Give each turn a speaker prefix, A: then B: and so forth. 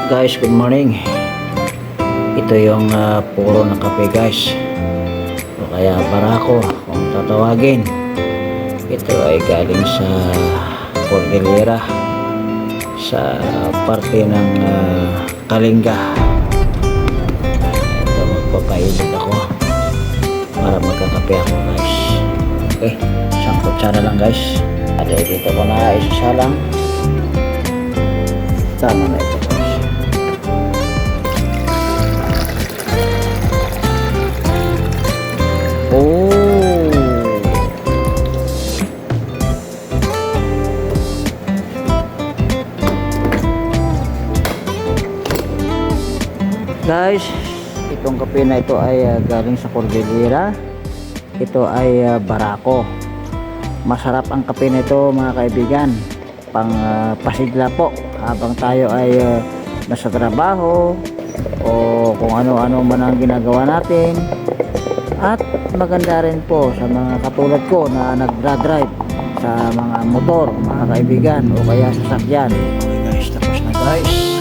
A: Guys, good morning. Ito yung puro ng kape guys, o kaya barako kung tatawagin. Ito ay galing sa Cordillera, sa parte ng Kalinga. Ito, magpapainit ako para magkakape ako guys. Okay, isang kutsara lang guys. At dito ko na isasalang. Tama na ito guys. Oh, guys, itong kape na ito ay galing sa Cordillera. Ito ay barako. Masarap ang kape na ito mga kaibigan, pang pasigla po habang tayo ay nasa trabaho o kung ano-ano man ang ginagawa natin. At maganda rin po sa mga katulad ko na nagdra-drive sa mga motor mga kaibigan o kaya sasakyan. Okay guys, tapos na guys.